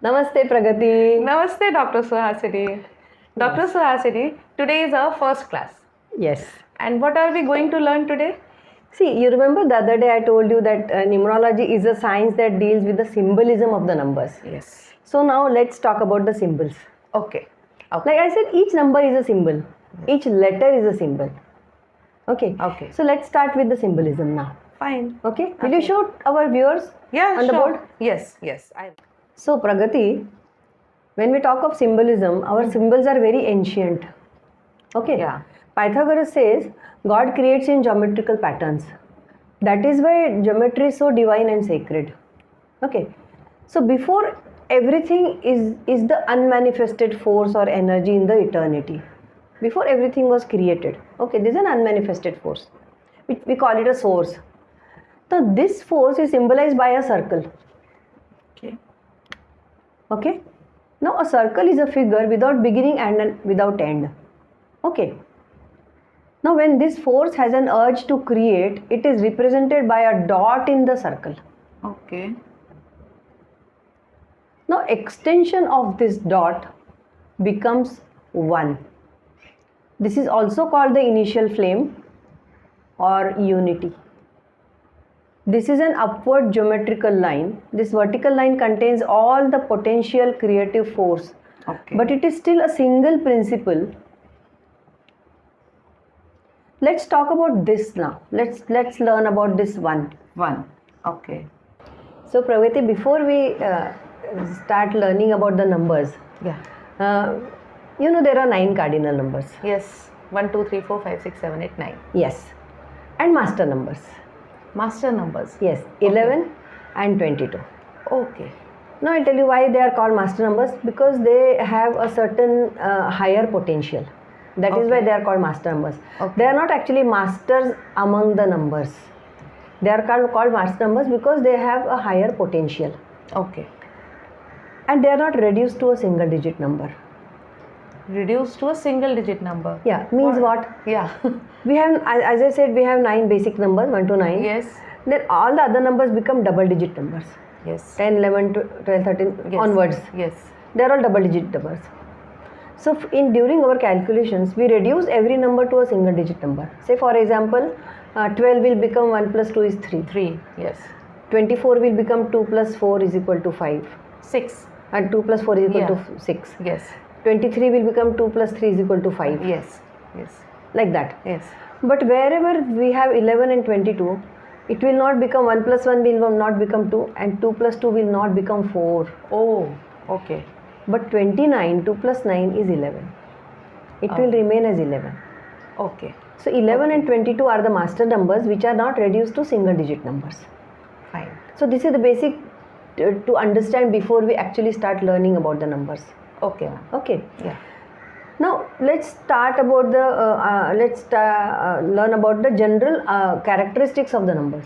Namaste Pragati. Namaste, Dr. Suhasini. Dr. Suhasini, today is our first class. Yes. And what are we going to learn today? See, you remember the other day I told you that numerology is a science that deals with the symbolism of the numbers. Yes. So now let's talk about the symbols. Okay. Like I said, each number is a symbol. Each letter is a symbol. Okay. Okay. So let's start with the symbolism now. Fine. Okay. Will you show our viewers Yeah, on the sure. board? Yes. So Pragati, when we talk of symbolism, our symbols are very ancient. Okay. Yeah. Pythagoras says God creates in geometrical patterns. That is why geometry is so divine and sacred. Okay. So before everything is the unmanifested force or energy in the eternity. Before everything was created. Okay, this is an unmanifested force. We call it a source. So this force is symbolized by a circle. Okay. Okay. Now a circle is a figure without beginning and without end. Okay. Now when this force has an urge to create, it is represented by a dot in the circle. Okay. Now extension of this dot becomes 1. This is also called the initial flame or unity. This is an upward geometrical line. This vertical line contains all the potential creative force. Okay. But it is still a single principle. Let's talk about this now. Let's learn about this one. One. Okay. So Pravati, before we start learning about the numbers, Yeah. there are 9 cardinal numbers. Yes. 1, 2, 3, 4, 5, 6, 7, 8, 9. Yes. And master numbers. Master numbers. Yes. 11 and 22. Okay. Now I'll tell you why they are called master numbers, because they have a certain higher potential. That is why Okay. they are called master numbers. Okay. They are not actually masters among the numbers. They are called master numbers because they have a higher potential. Okay. And they are not reduced to a single digit number. Reduced to a single digit number. Yeah, means what? Yeah. We have, as I said, we have 9 basic numbers, 1 to 9. Yes. Then all the other numbers become double digit numbers. Yes. 10, 11, 12, 13 Yes. onwards. Yes. They are all double digit numbers. So during our calculations, we reduce every number to a single digit number. Say for example, 12 will become 1 plus 2 is 3. 3. Yes. 24 will become 2 plus 4 is equal to 5. 6. And 2 plus 4 is equal Yeah. to 6. Yes. 23 will become 2 plus 3 is equal to 5. Yes. Yes. Like that. Yes. But wherever we have 11 and 22, it will not become 1 plus 1 will not become 2 and 2 plus 2 will not become 4. Oh. Okay. But 29, 2 plus 9 is 11. It will remain as 11. Okay. So 11 and 22 are the master numbers which are not reduced to single digit numbers. Fine. So this is the basic to understand before we actually start learning about the numbers. Okay, ma'am. Okay. Yeah. Now let's start about the learn about the general characteristics of the numbers.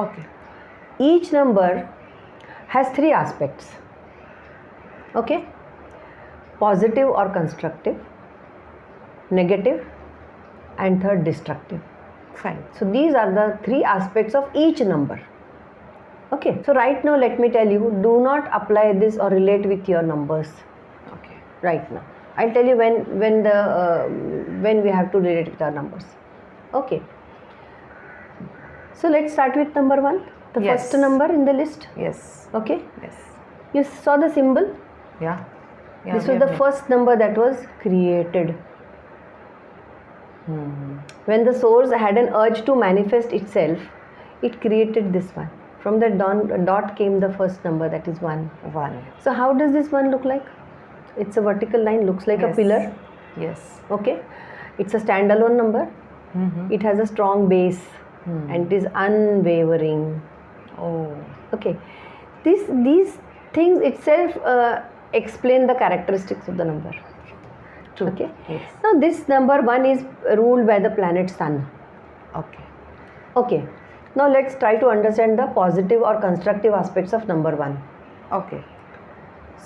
Okay. Each number has 3 aspects. Okay. Positive or constructive, negative, and third destructive. Fine. So these are the 3 aspects of each number. Okay. So right now let me tell you, do not apply this or relate with your numbers Okay. right now. I'll tell you when we have to relate with our numbers. Okay. So let's start with number 1, the Yes. first number in the list. Yes. Okay. Yes. You saw the symbol. Yeah. Yeah. This was the first number that was created. When the source had an urge to manifest itself, it created this one. From the dot came the first number, that is 1. 1. So how does this one look like? It's a vertical line, looks like a Yes. pillar. Yes. Okay. It's a standalone number. Mm-hmm. It has a strong base and it is unwavering. Oh. Okay. These things itself explain the characteristics of the number. True. Okay. Yes. Now this number 1 is ruled by the planet Sun. Okay. Okay. Now let's try to understand the positive or constructive aspects of number 1. Okay.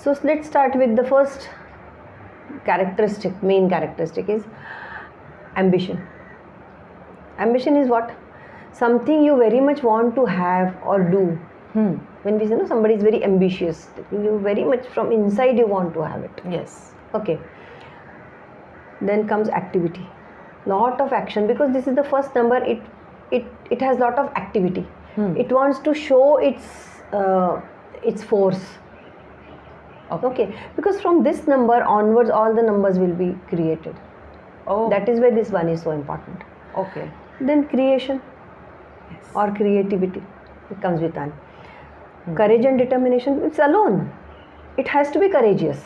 So let's start with the first characteristic, main characteristic is ambition. Ambition is what? Something you very much want to have or do, When we say, no, somebody is very ambitious, you very much from inside you want to have it. Yes. Okay. Then comes activity. Lot of action, because this is the first number. It has lot of activity. It wants to show its force. Okay. Because from this number onwards, all the numbers will be created. Oh. That is why this one is so important. Okay. Then creation or creativity, it comes with an. Courage and determination, it's alone. It has to be courageous.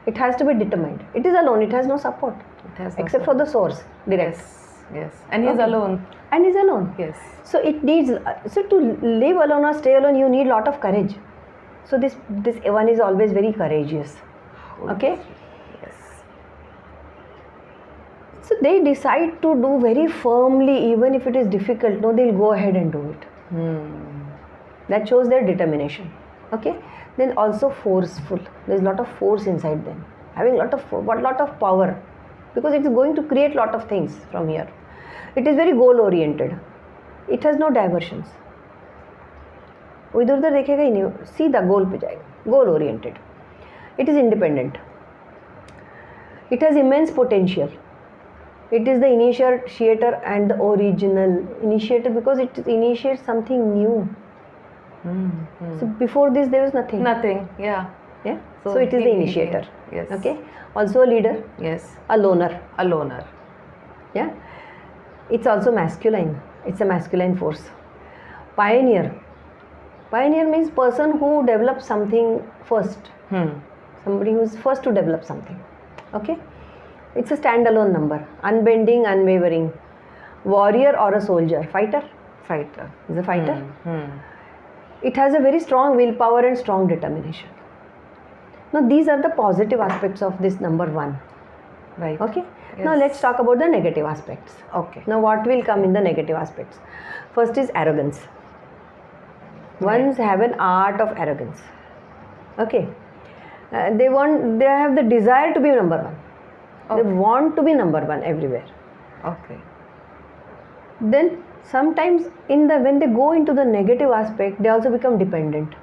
It has to be determined. It is alone. It has no support. It has no except for the source, direct. Yes. And he's alone. And is alone. Yes. So it needs. So to live alone or stay alone, you need lot of courage. So this one is always very courageous. Okay. Yes. So they decide to do very firmly, even if it is difficult. No, they'll go ahead and do it. That shows their determination. Okay. Then also forceful. There's a lot of force inside them. Having lot of power, because it is going to create lot of things from here. It is very goal oriented. It has no diversions. वो इधर उधर देखेगा ही नहीं, सीधा गोल पे जाएगा. Goal oriented. It is independent. It has immense potential. It is the initiator and the original initiator, because it initiates something new. So before this there was nothing. Nothing. Yeah. Yeah. So it is the initiator. Yes. Okay. Also a leader. Yes. A loner. A loner. Yeah. It's also masculine. It's a masculine force. Pioneer. Pioneer means person who develops something first. Somebody who is first to develop something. Okay. It's a standalone number. Unbending, unwavering. Warrior or a soldier. Fighter. Fighter. Is a fighter. It has a very strong willpower and strong determination. Now these are the positive aspects of this number 1. Right. Okay. Yes. Now let's talk about the negative aspects. Okay. Now what will come in the negative aspects? First is arrogance. Ones have an art of arrogance. Okay. They have the desire to be number 1. Okay. They want to be number 1 everywhere. Okay. Then sometimes when they go into the negative aspect, they also become dependent.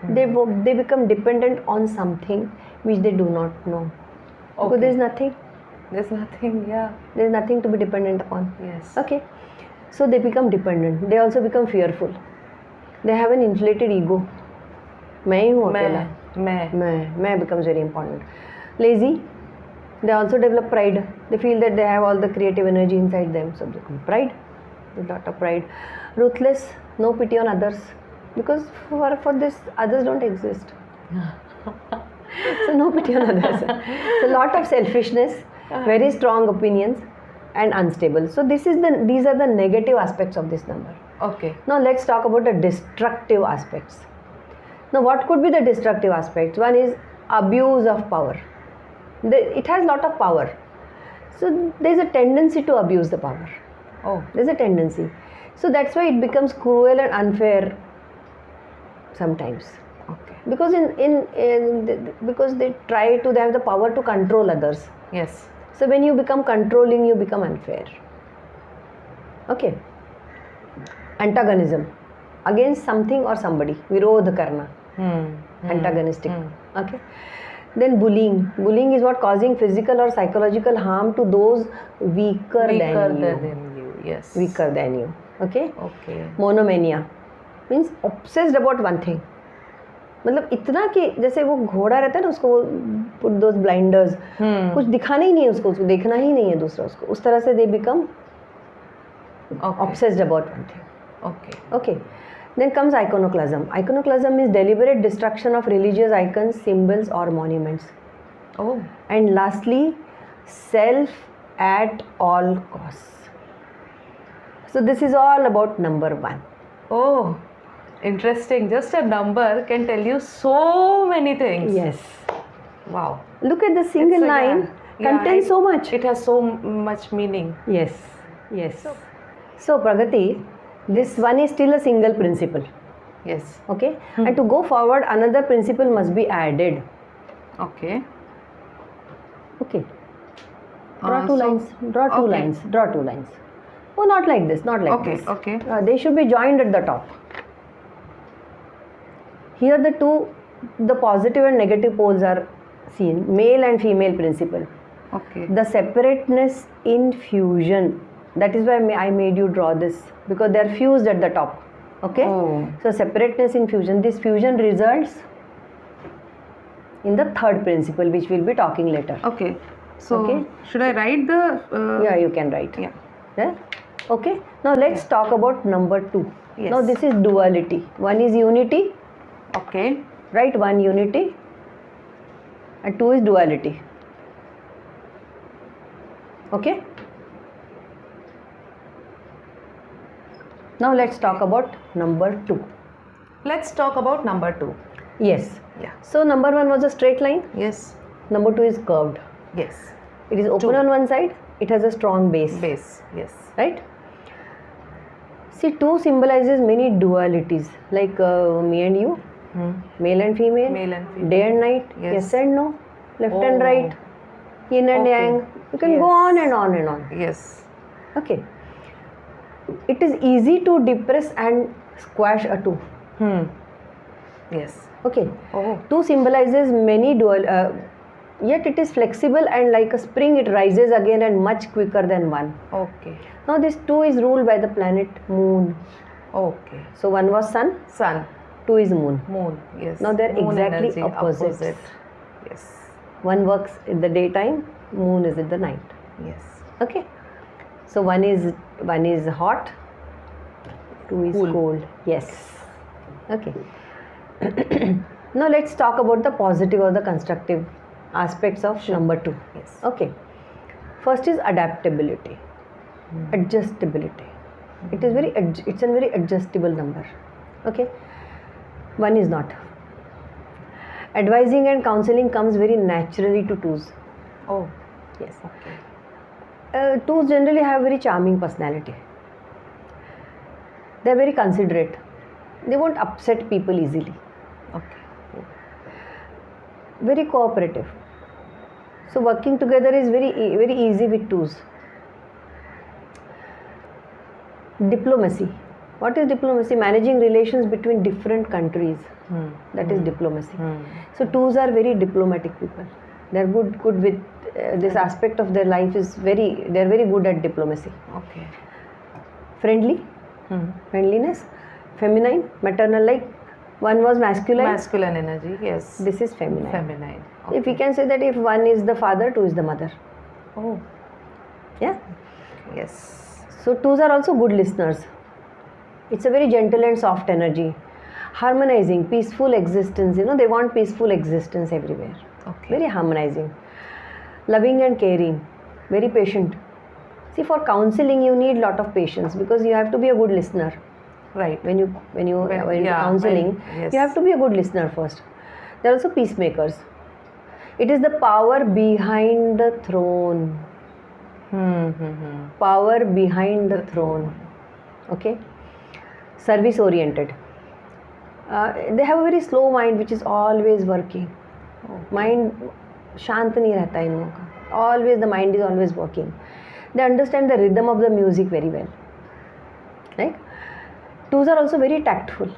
They become dependent on something which they do not know. Okay. Because there is nothing. There's nothing. Yeah. There is nothing to be dependent on. Yes. Okay. So they become dependent. They also become fearful. They have an inflated ego. मैं ही हूँ अकेला. मैं becomes very important. Lazy. They also develop pride. They feel that they have all the creative energy inside them. So they become pride. A lot of pride. Ruthless. No pity on others. Because for this, others don't exist. So no pity on others. So lot of selfishness, very strong opinions, and unstable. So these are the negative aspects of this number. Okay. Now let's talk about the destructive aspects. Now what could be the destructive aspects? One is abuse of power. It has lot of power. So there is a tendency to abuse the power. Oh. There is a tendency. So that's why it becomes cruel and unfair sometimes. Okay. Because because they have the power to control others. Yes. So when you become controlling, you become unfair. Okay. Antagonism. Against something or somebody. Virodh karna. Antagonistic. Okay. Then bullying. Bullying is what? Causing physical or psychological harm to those weaker than you. Yes. Weaker than you. Okay. Okay. Monomania means obsessed about one thing. मतलब इतना कि जैसे वो घोड़ा रहता है ना, उसको put those blinders, कुछ दिखाना ही नहीं है उसको देखना ही नहीं है दूसरा उसको, उस तरह से they become obsessed about one thing. Okay. Okay. Then comes iconoclasm. Iconoclasm is deliberate destruction of religious icons, symbols or monuments. Oh. And lastly, self at all costs. So this is all about number 1. Oh, interesting. Just a number can tell you so many things. Yes. Wow. Look at the single line contains so much. It has so much meaning. Yes. Yes. So Pragati, this one is still a single principle. Yes. Okay. And to go forward, another principle must be added. Okay. Okay. Draw two lines. Draw two lines. Draw 2 lines. Oh, not like this. Not like this. Okay. They should be joined at the top. Here the positive and negative poles are seen, male and female principle. Okay. The separateness in fusion, that is why I made you draw this, because they are fused at the top. Okay. Oh. So separateness in fusion, this fusion results in the third principle, which we'll be talking later. Okay. So Okay. should I write the? Yeah, you can write. Yeah. Yeah. Okay. Now let's talk about number 2. Yes. Now this is duality. One is unity, Okay. right? One unity, and 2 is duality. Okay. Now let's talk about number 2. Let's talk about number 2. Yes. Yeah. So number 1 was a straight line. Yes. Number 2 is curved. Yes. It is open 2. on one side. It has a strong base. Base. Yes. Right? See, 2 symbolizes many dualities, like me and you, male and female, Male and female. day and night, Yes. yes and no, left and Oh. right, yin and Okay. yang. You can go Yes. on and on and on. Yes. Okay. It is easy to depress and squash a 2. Yes. Okay. Oh. 2 symbolizes many yet it is flexible and like a spring, it rises again and much quicker than 1. Okay. Now this 2 is ruled by the planet Moon. Okay. So 1 was Sun, Sun. 2 is Moon. Moon. Yes. Now they're Moon exactly energy, opposites. opposite. Yes. One works in the daytime, Moon is at the night. Yes. Okay. So one is hot, 2 is Cool. cold. Yes. Okay. Now let's talk about the positive or the constructive aspects of number 2. Yes. Okay. First is adaptability, adjustability. It is it's a very adjustable number. Okay. 1 is not. Advising and counseling comes very naturally to 2s. Oh. Yes. Okay. 2s generally have very charming personality. They are very considerate. They won't upset people easily. Okay. Very cooperative. So working together is very easy with 2s. Diplomacy. What is diplomacy? Managing relations between different countries. That is diplomacy. So 2s are very diplomatic people. They are good with this aspect of their life is they are very good at diplomacy. Okay. Friendly, friendliness, feminine, maternal, like 1 was masculine, Masculine energy. Yes. this is feminine. Feminine. If we can say that if 1 is the father, 2 is the mother. Oh. Yeah. Yes. So 2s are also good listeners. It's a very gentle and soft energy. Harmonizing, peaceful existence. They want peaceful existence everywhere. Okay. Very harmonizing. Loving and caring. Very patient. See, for counseling you need lot of patience because you have to be a good listener. Right. When you counseling, yes. you have to be a good listener first. They are also peacemakers. It is the power behind the throne. Power behind the throne. Okay. Service oriented. They have a very slow mind which is always working. Mind शांत नहीं रहता इन लोगों का. Always the mind is always working. They understand the rhythm of the music very well. Right? 2s are also very tactful.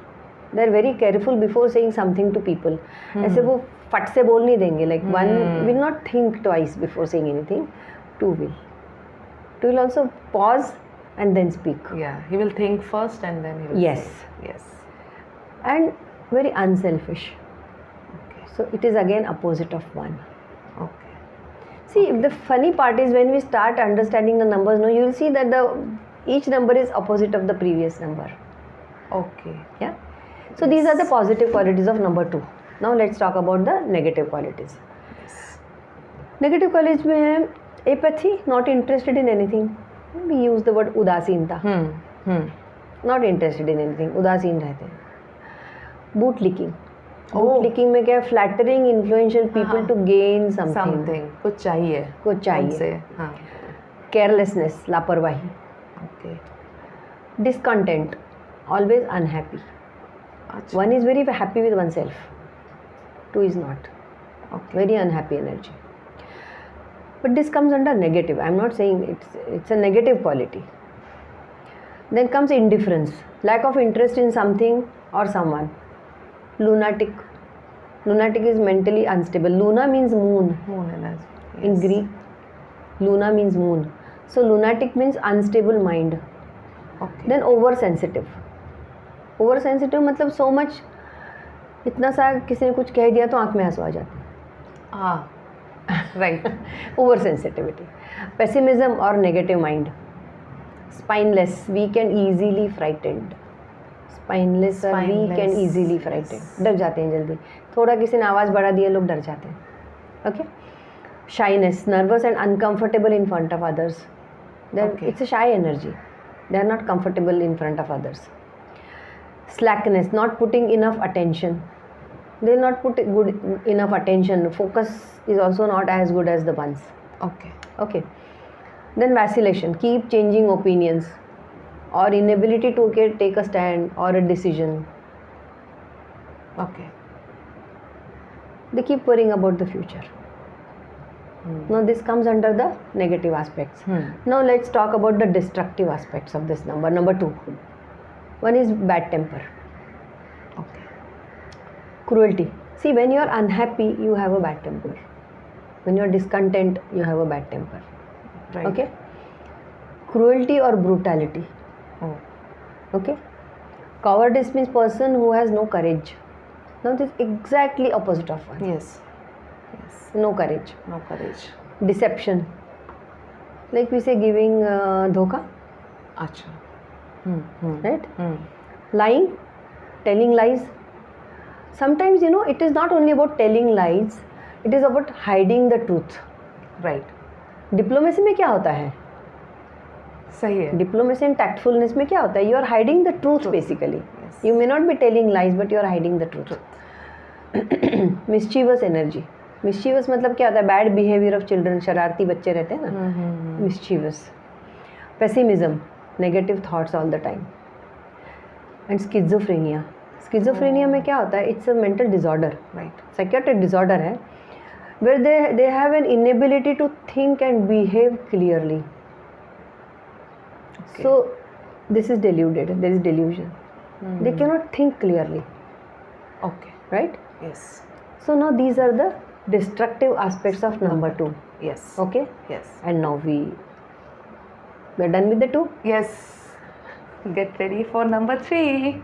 They are very careful before saying something to people. ऐसे वो फट से बोल नहीं देंगे. Like 1 will not think twice before saying anything. 2 will. 2 will also pause and then speak. Yeah. He will think first and then he will Yes. say. Yes. And very unselfish. Okay. So it is again opposite of 1. Okay. See, the funny part is when we start understanding the numbers, you will see that each number is opposite of the previous number. Okay. Yeah. So these are the positive qualities of number 2. Now let's talk about the negative qualities. Yes. Negative qualities में है apathy, not interested in anything. We use the word उदासीनता. Not interested in anything. उदासीन रहते हैं. Boot licking. Boot licking में क्या है? Flattering influential people to gain something. Something. कुछ चाहिए. कुछ चाहिए. उनसे. हाँ. Carelessness, लापरवाही. Okay. Discontent, always unhappy. अच्छा. 1 is very happy with oneself. 2 is not. Okay. Very unhappy energy. But this comes under negative. I am not saying it's a negative quality. Then comes indifference, lack of interest in something or someone. lunatic. Lunatic is mentally unstable. Luna means moon. Moon energy. In Yes. Greek, Luna means moon. So lunatic means unstable mind. Okay. Then oversensitive. Oversensitive मतलब so much, इतना सा किसी ने कुछ कह दिया तो आँख में आंसू आ जाते हैं. Right. Oversensitivity. Pessimism or negative mind. Spineless, weak and easily frightened. Spineless or weak and Spineless, easily frightened. yes. डर जाते हैं जल्दी. थोड़ा किसी ने आवाज़ बढ़ा दिया लोग डर जाते हैं. Okay. Shyness, nervous and uncomfortable in front of others. Okay. It's a shy energy. They are not comfortable in front of others. Slackness, not putting enough attention. They will not put good enough attention. Focus is also not as good as the ones. Okay. Okay. Then vacillation, keep changing opinions or inability to take a stand or a decision. Okay. They keep worrying about the future. Now this comes under the negative aspects. Now let's talk about the destructive aspects of this number. Number 2. One is bad temper. Okay. Cruelty. See, when you are unhappy, you have a bad temper. When you are discontent, you have a bad temper. Right. Okay. Cruelty or brutality. Oh. Okay. Cowardice means person who has no courage. Now this is exactly opposite of one. Yes. Yes. No courage. No courage. Deception. Like we say giving dhoka, Acha. right? Lying, telling lies. Sometimes it is not only about telling lies, it is about hiding the truth. Right. Diplomacy में क्या होता है? सही है. Diplomacy and टैक्टफुलनेस में क्या होता है? You are hiding the truth basically. Yes. You may not be telling lies but you are hiding the truth. Mischievous energy. Mischievous मतलब क्या होता है? Bad behaviour of children. शरारती बच्चे रहते हैं ना. Mischievous. Pessimism, negative thoughts all the time. And schizophrenia. Schizophrenia में क्या होता है? It's a mental disorder. Right. Psychiatric disorder है where they have an inability to think and behave clearly. Okay. So this is deluded. There is delusion. They cannot think clearly, Okay. right? Yes. So now these are the destructive aspects of number 2. Yes. Okay. Yes. And now we are done with the 2. Yes. Get ready for number 3.